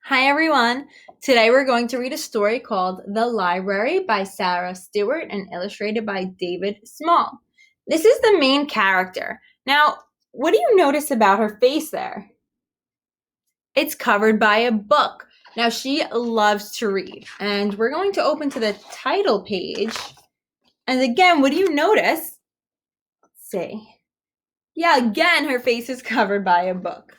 Hi everyone. Today we're going to read a story called The Library by Sarah Stewart and illustrated by David Small. This is the main character. Now, what do you notice about her face there? It's covered by a book. Now, she loves to read, and we're going to open to the title page. And again, what do you notice? Let's see. Yeah, again, her face is covered by a book.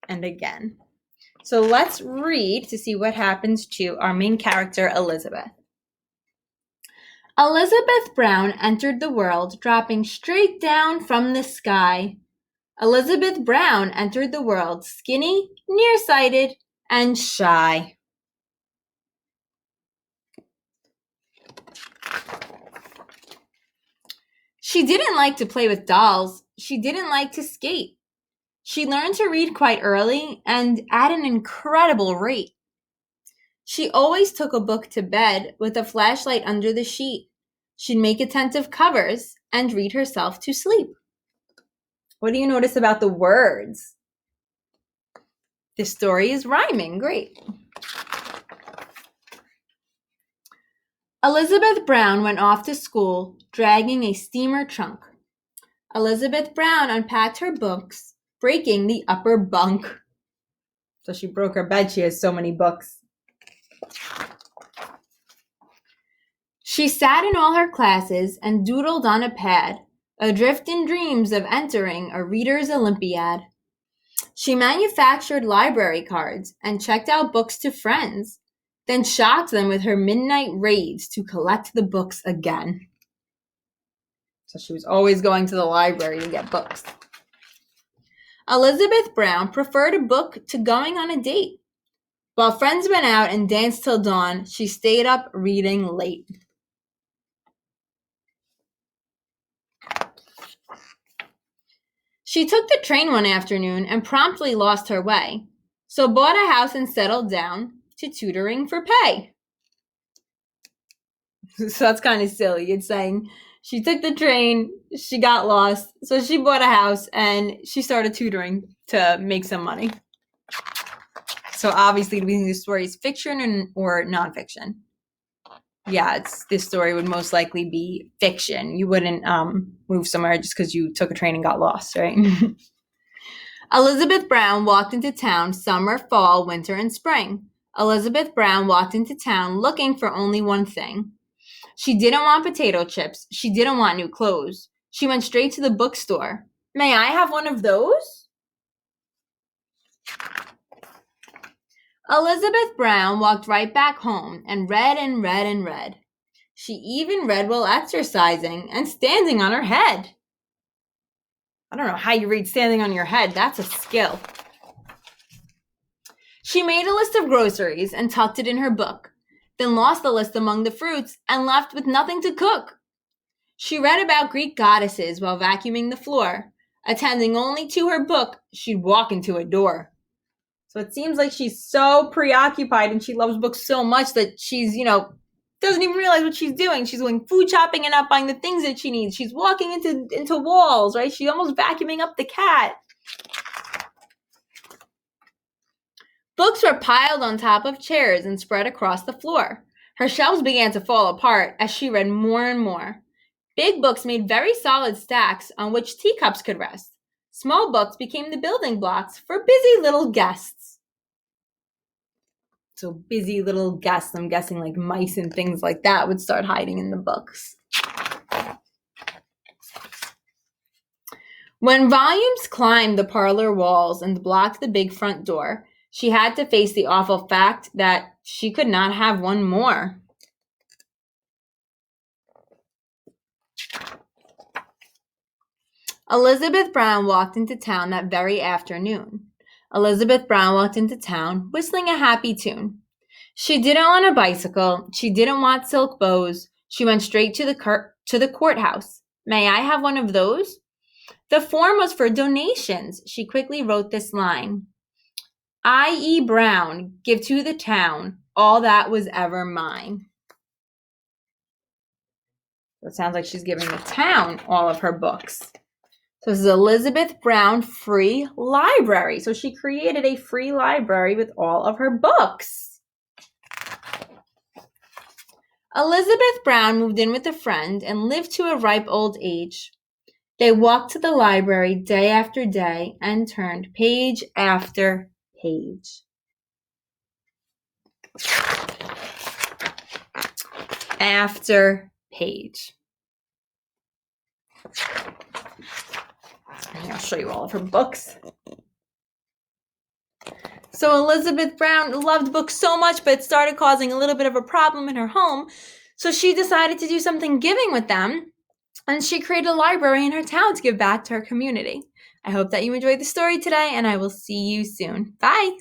And again. So let's read to see what happens to our main character, Elizabeth. Elizabeth Brown entered the world, dropping straight down from the sky. Elizabeth Brown entered the world, skinny, nearsighted, and shy. She didn't like to play with dolls. She didn't like to skate. She learned to read quite early and at an incredible rate. She always took a book to bed with a flashlight under the sheet. She'd make attentive covers and read herself to sleep. What do you notice about the words? This story is rhyming. Great. Elizabeth Brown went off to school, dragging a steamer trunk. Elizabeth Brown unpacked her books, breaking the upper bunk. So she broke her bed. She has so many books. She sat in all her classes and doodled on a pad, adrift in dreams of entering a reader's Olympiad. She manufactured library cards and checked out books to friends, then shocked them with her midnight raids to collect the books again. So she was always going to the library to get books. Elizabeth Brown preferred a book to going on a date. While friends went out and danced till dawn, she stayed up reading late. She took the train one afternoon and promptly lost her way, so bought a house and settled down to tutoring for pay. So that's kind of silly. It's saying she took the train, she got lost, so she bought a house and she started tutoring to make some money. So obviously, do we think this story is fiction or nonfiction? Yeah, this story would most likely be fiction. You wouldn't move somewhere just because you took a train and got lost, right? Elizabeth Brown walked into town summer, fall, winter, and spring. Elizabeth Brown walked into town looking for only one thing. She didn't want potato chips. She didn't want new clothes. She went straight to the bookstore. May I have one of those? Elizabeth Brown walked right back home and read and read and read. She even read while exercising and standing on her head. I don't know how you read standing on your head. That's a skill. She made a list of groceries and tucked it in her book, then lost the list among the fruits and left with nothing to cook. She read about Greek goddesses while vacuuming the floor. Attending only to her book, she'd walk into a door. So it seems like she's so preoccupied and she loves books so much that she's, doesn't even realize what she's doing. She's going food shopping and not buying the things that she needs. She's walking into walls, right? She's almost vacuuming up the cat. Books were piled on top of chairs and spread across the floor. Her shelves began to fall apart as she read more and more. Big books made very solid stacks on which teacups could rest. Small books became the building blocks for busy little guests. So busy little guests, I'm guessing like mice and things like that, would start hiding in the books. When volumes climbed the parlor walls and blocked the big front door, she had to face the awful fact that she could not have one more. Elizabeth Brown walked into town that very afternoon. Elizabeth Brown walked into town whistling a happy tune. She didn't want a bicycle. She didn't want silk bows. She went straight to the courthouse. May I have one of those? The form was for donations. She quickly wrote this line. I.E. Brown, give to the town all that was ever mine. So it sounds like she's giving the town all of her books. So this is Elizabeth Brown Free Library. So she created a free library with all of her books. Elizabeth Brown moved in with a friend and lived to a ripe old age. They walked to the library day after day and turned page after page. After page. I'll show you all of her books. So Elizabeth Brown loved books so much, but it started causing a little bit of a problem in her home. So she decided to do something giving with them, and she created a library in her town to give back to her community. I hope that you enjoyed the story today, and I will see you soon. Bye!